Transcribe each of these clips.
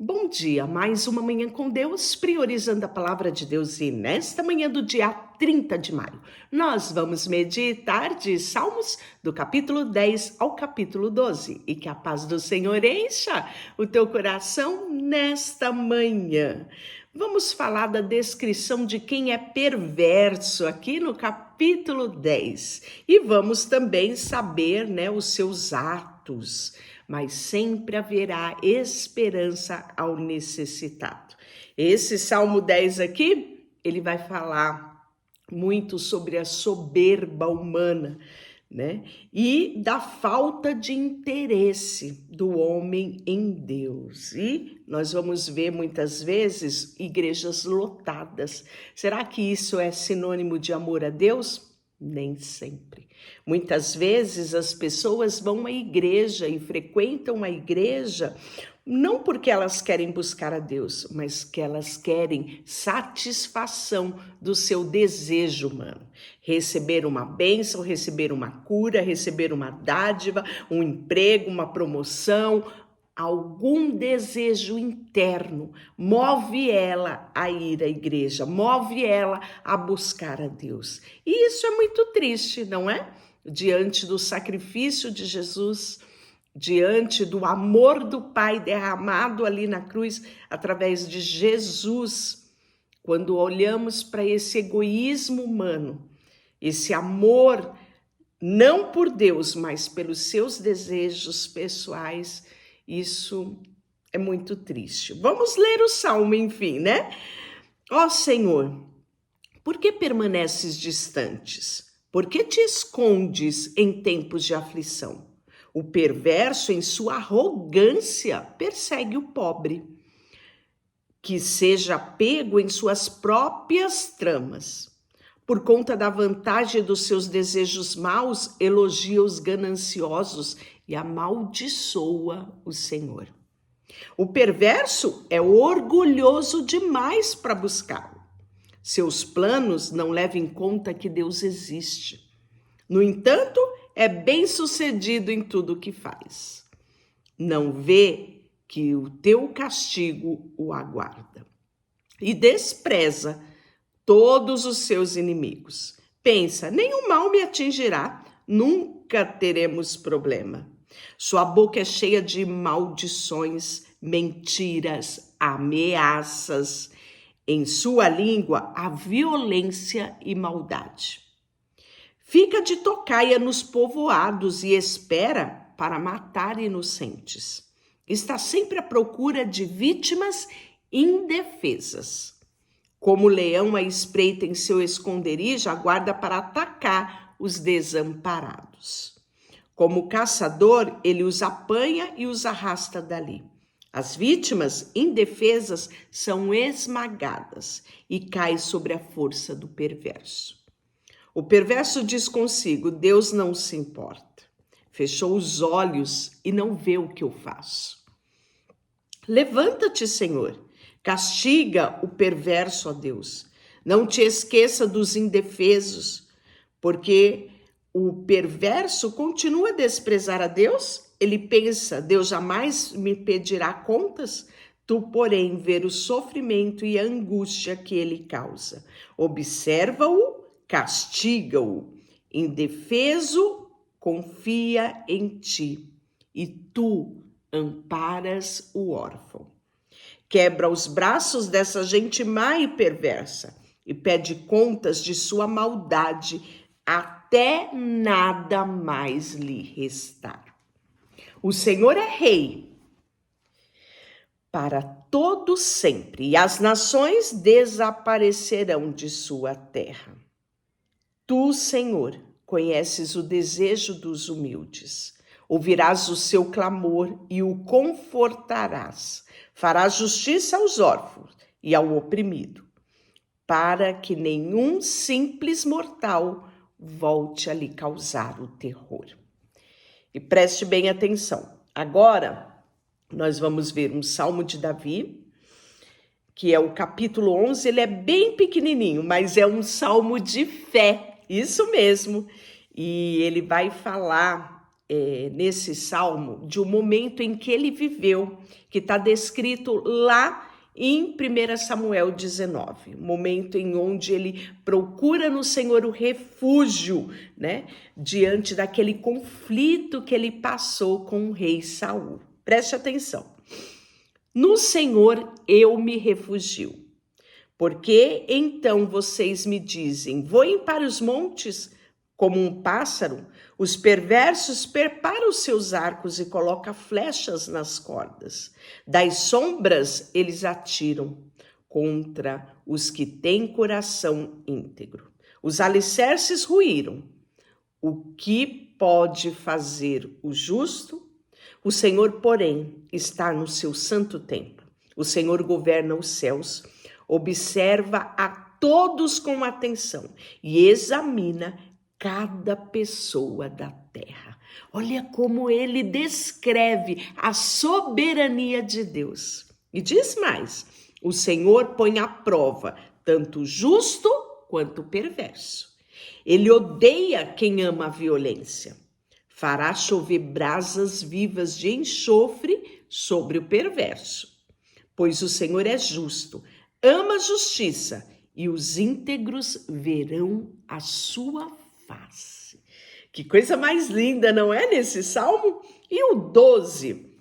Bom dia, mais uma manhã com Deus, priorizando a palavra de Deus. E nesta manhã do dia 30 de maio, nós vamos meditar de Salmos do capítulo 10 ao capítulo 12. E que a paz do Senhor encha o teu coração nesta manhã. Vamos falar da descrição de quem é perverso aqui no capítulo 10. E vamos também saber, os seus atos. Mas sempre haverá esperança ao necessitado. Esse Salmo 10 aqui, ele vai falar muito sobre a soberba humana, e da falta de interesse do homem em Deus. E nós vamos ver muitas vezes igrejas lotadas. Será que isso é sinônimo de amor a Deus? Nem sempre. Muitas vezes as pessoas vão à igreja e frequentam a igreja não porque elas querem buscar a Deus, mas que elas querem satisfação do seu desejo humano. Receber uma bênção, receber uma cura, receber uma dádiva, um emprego, uma promoção, algum desejo interno move ela a ir à igreja, move ela a buscar a Deus. E isso é muito triste, não é? Diante do sacrifício de Jesus, diante do amor do Pai derramado ali na cruz, através de Jesus, quando olhamos para esse egoísmo humano, esse amor não por Deus, mas pelos seus desejos pessoais, isso é muito triste. Vamos ler o Salmo, enfim, Ó Senhor, por que permaneces distantes? Por que te escondes em tempos de aflição? O perverso, em sua arrogância, persegue o pobre, que seja pego em suas próprias tramas. Por conta da vantagem dos seus desejos maus, elogia os gananciosos e amaldiçoa o Senhor. O perverso é orgulhoso demais para buscá-lo. Seus planos não levam em conta que Deus existe. No entanto, é bem-sucedido em tudo o que faz. Não vê que o teu castigo o aguarda. E despreza todos os seus inimigos. Pensa, nenhum mal me atingirá, nunca teremos problema. Sua boca é cheia de maldições, mentiras, ameaças. Em sua língua há violência e maldade. Fica de tocaia nos povoados e espera para matar inocentes. Está sempre à procura de vítimas indefesas. Como o leão à espreita em seu esconderijo, aguarda para atacar os desamparados. Como caçador, ele os apanha e os arrasta dali. As vítimas indefesas são esmagadas e caem sobre a força do perverso. O perverso diz consigo, Deus não se importa. Fechou os olhos e não vê o que eu faço. Levanta-te, Senhor. Castiga o perverso, ó Deus. Não te esqueça dos indefesos, porque o perverso continua a desprezar a Deus. Ele pensa, Deus jamais me pedirá contas. Tu, porém, ver o sofrimento e a angústia que ele causa. Observa-o, castiga-o. Indefeso, confia em ti. E tu amparas o órfão. Quebra os braços dessa gente má e perversa e pede contas de sua maldade até nada mais lhe restar. O Senhor é rei para todo sempre e as nações desaparecerão de sua terra. Tu, Senhor, conheces o desejo dos humildes. Ouvirás o seu clamor e o confortarás. Farás justiça aos órfãos e ao oprimido, para que nenhum simples mortal volte a lhe causar o terror. E preste bem atenção. Agora, nós vamos ver um Salmo de Davi, que é o capítulo 11. Ele é bem pequenininho, mas é um salmo de fé, isso mesmo. E ele vai falar nesse salmo de um momento em que ele viveu, que está descrito lá em 1 Samuel 19, momento em onde ele procura no Senhor o refúgio, né, diante daquele conflito que ele passou com o rei Saul. Preste atenção. No Senhor eu me refugio. Porque então vocês me dizem, voem para os montes como um pássaro, os perversos preparam os seus arcos e colocam flechas nas cordas. Das sombras eles atiram contra os que têm coração íntegro. Os alicerces ruíram. O que pode fazer o justo? O Senhor, porém, está no seu santo templo. O Senhor governa os céus, observa a todos com atenção e examina cada pessoa da terra. Olha como ele descreve a soberania de Deus. E diz mais, o Senhor põe à prova tanto o justo quanto o perverso. Ele odeia quem ama a violência. Fará chover brasas vivas de enxofre sobre o perverso. Pois o Senhor é justo, ama a justiça e os íntegros verão a sua face. Que coisa mais linda, não é, nesse salmo? E o 12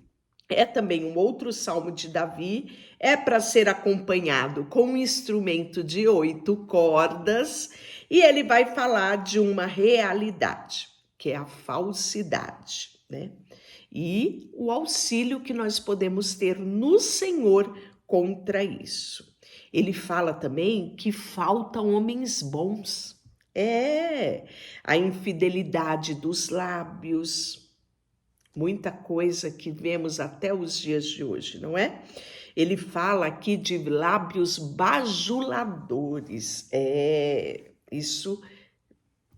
é também um outro salmo de Davi, é para ser acompanhado com um instrumento de 8 cordas e ele vai falar de uma realidade, que é a falsidade, né? E o auxílio que nós podemos ter no Senhor contra isso. Ele fala também que faltam homens bons. A infidelidade dos lábios, muita coisa que vemos até os dias de hoje, não é? Ele fala aqui de lábios bajuladores. Isso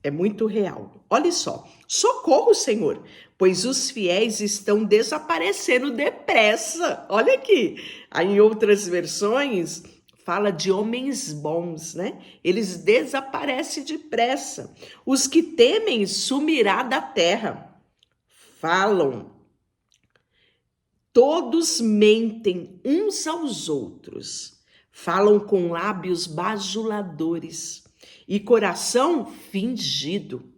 é muito real. Olha só, socorro, Senhor, pois os fiéis estão desaparecendo depressa. Olha aqui, aí em outras versões fala de homens bons, né? Eles desaparecem depressa. Os que temem sumirá da terra. Falam, todos mentem uns aos outros. Falam com lábios bajuladores e coração fingido.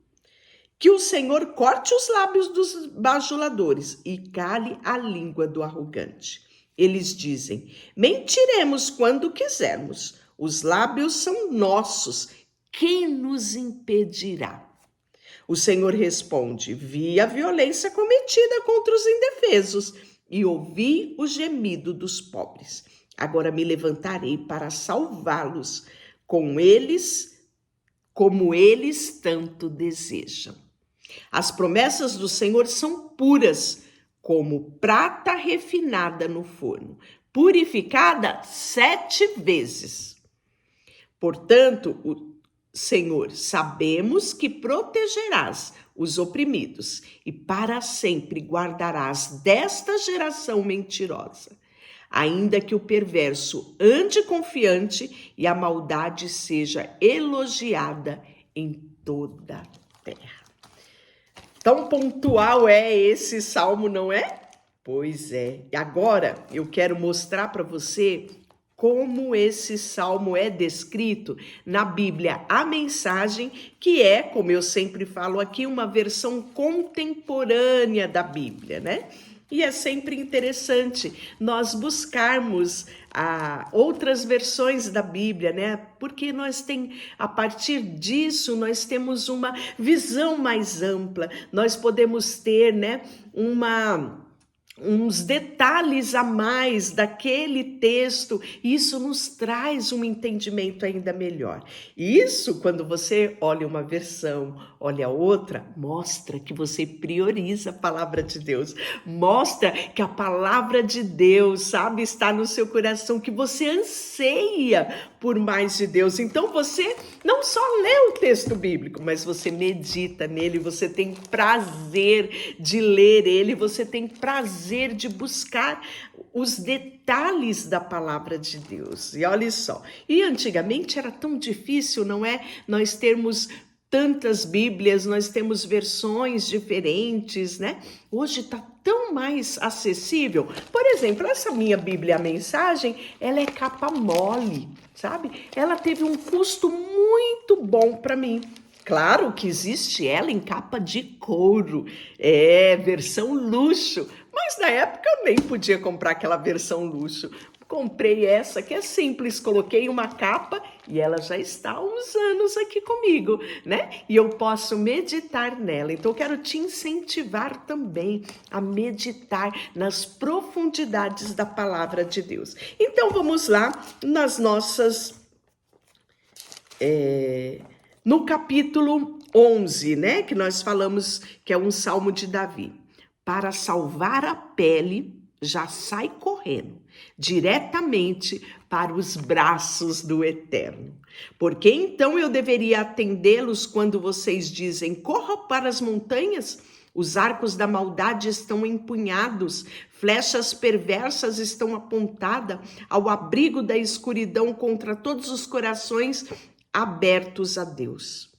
Que o Senhor corte os lábios dos bajuladores e cale a língua do arrogante. Eles dizem, mentiremos quando quisermos. Os lábios são nossos. Quem nos impedirá? O Senhor responde, vi a violência cometida contra os indefesos e ouvi o gemido dos pobres. Agora me levantarei para salvá-los com eles, como eles tanto desejam. As promessas do Senhor são puras, como prata refinada no forno, purificada 7 vezes. Portanto, Senhor, sabemos que protegerás os oprimidos e para sempre guardarás desta geração mentirosa, ainda que o perverso ande confiante e a maldade seja elogiada em toda a terra. Tão pontual é esse salmo, não é? Pois é. E agora eu quero mostrar para você como esse salmo é descrito na Bíblia, a mensagem, que é, como eu sempre falo aqui, uma versão contemporânea da Bíblia, né? E é sempre interessante nós buscarmos outras versões da Bíblia, né? Porque a partir disso, nós temos uma visão mais ampla, nós podemos ter, né, uns detalhes a mais daquele texto, e isso nos traz um entendimento ainda melhor. E isso, quando você olha uma versão, olha outra, mostra que você prioriza a palavra de Deus, mostra que a palavra de Deus, sabe, está no seu coração, que você anseia por mais de Deus. Então você não só lê o texto bíblico, mas você medita nele, você tem prazer de ler ele, você tem prazer de buscar os detalhes da palavra de Deus. E olha só, e antigamente era tão difícil, não é? Nós termos tantas Bíblias, nós temos versões diferentes, né? Hoje está tão mais acessível. Por exemplo, essa minha Bíblia, a Mensagem, ela é capa mole, sabe? Ela teve um custo muito bom para mim. Claro que existe ela em capa de couro, versão luxo, mas na época eu nem podia comprar aquela versão luxo. Comprei essa que é simples, coloquei uma capa e ela já está há uns anos aqui comigo, né? E eu posso meditar nela. Então eu quero te incentivar também a meditar nas profundidades da palavra de Deus. Então vamos lá nas nossas... no capítulo 11, né? Que nós falamos que é um salmo de Davi. Para salvar a pele, já sai correndo diretamente para os braços do Eterno. Porque então eu deveria atendê-los quando vocês dizem, corra para as montanhas? Os arcos da maldade estão empunhados, flechas perversas estão apontadas ao abrigo da escuridão contra todos os corações abertos a Deus.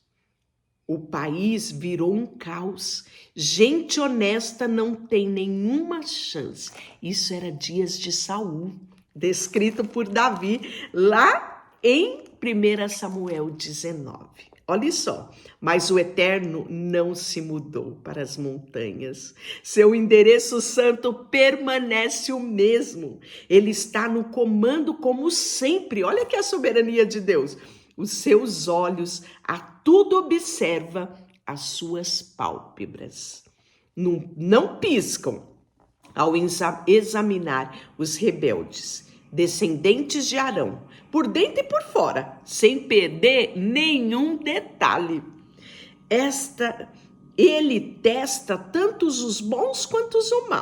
O país virou um caos. Gente honesta não tem nenhuma chance. Isso era dias de Saul, descrito por Davi lá em 1 Samuel 19. Olha só, mas o Eterno não se mudou para as montanhas. Seu endereço santo permanece o mesmo. Ele está no comando como sempre. Olha que a soberania de Deus. Os seus olhos a tudo observa, as suas pálpebras. Não piscam ao examinar os rebeldes, descendentes de Arão, por dentro e por fora, sem perder nenhum detalhe. Ele testa tantos os bons quanto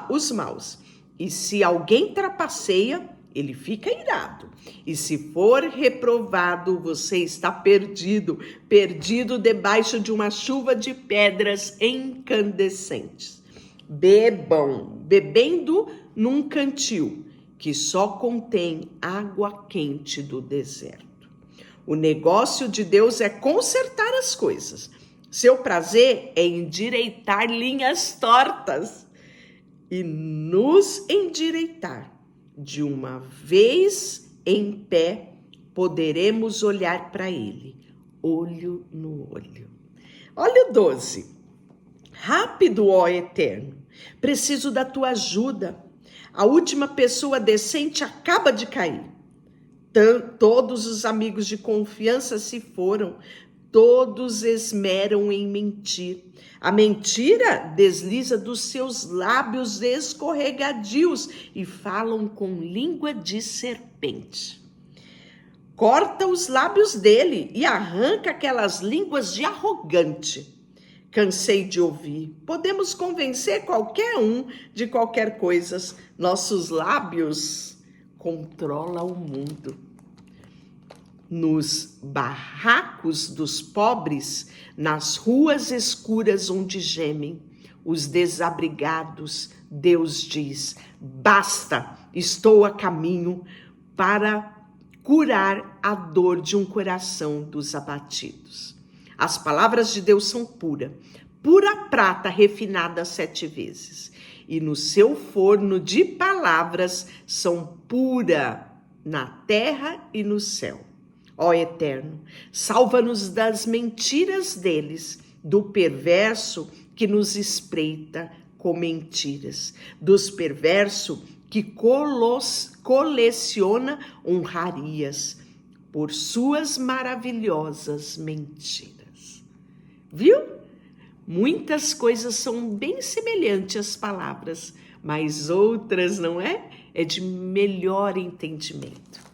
os maus. E se alguém trapaceia, ele fica irado. E se for reprovado, você está perdido, perdido debaixo de uma chuva de pedras incandescentes. Bebendo num cantil que só contém água quente do deserto. O negócio de Deus é consertar as coisas. Seu prazer é endireitar linhas tortas e nos endireitar. De uma vez em pé, poderemos olhar para ele, olho no olho. Olha o 12. Rápido, ó Eterno, preciso da tua ajuda. A última pessoa decente acaba de cair. Todos os amigos de confiança se foram, todos esmeram em mentir. A mentira desliza dos seus lábios escorregadios e falam com língua de serpente. Corta os lábios dele e arranca aquelas línguas de arrogante. Cansei de ouvir. Podemos convencer qualquer um de qualquer coisa. Nossos lábios controlam o mundo. Nos barracos dos pobres, nas ruas escuras onde gemem os desabrigados, Deus diz, basta, estou a caminho para curar a dor de um coração dos abatidos. As palavras de Deus são pura prata refinada 7 vezes, e no seu forno de palavras são pura na terra e no céu. Ó Eterno, salva-nos das mentiras deles, do perverso que nos espreita com mentiras, dos perverso que coleciona honrarias por suas maravilhosas mentiras. Viu? Muitas coisas são bem semelhantes às palavras, mas outras, não é? É de melhor entendimento.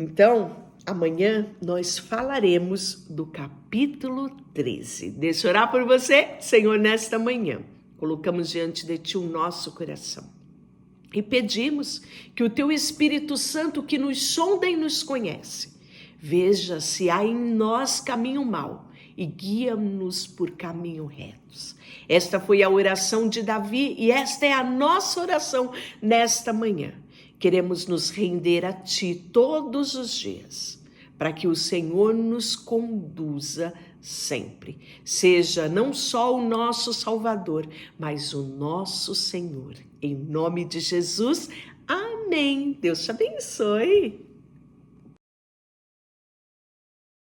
Então, amanhã nós falaremos do capítulo 13. Deixa eu orar por você, Senhor, nesta manhã. Colocamos diante de Ti o nosso coração e pedimos que o Teu Espírito Santo, que nos sonda e nos conhece, veja se há em nós caminho mau e guia-nos por caminho retos. Esta foi a oração de Davi e esta é a nossa oração nesta manhã. Queremos nos render a Ti todos os dias para que o Senhor nos conduza sempre. Seja não só o nosso Salvador, mas o nosso Senhor. Em nome de Jesus, amém. Deus te abençoe.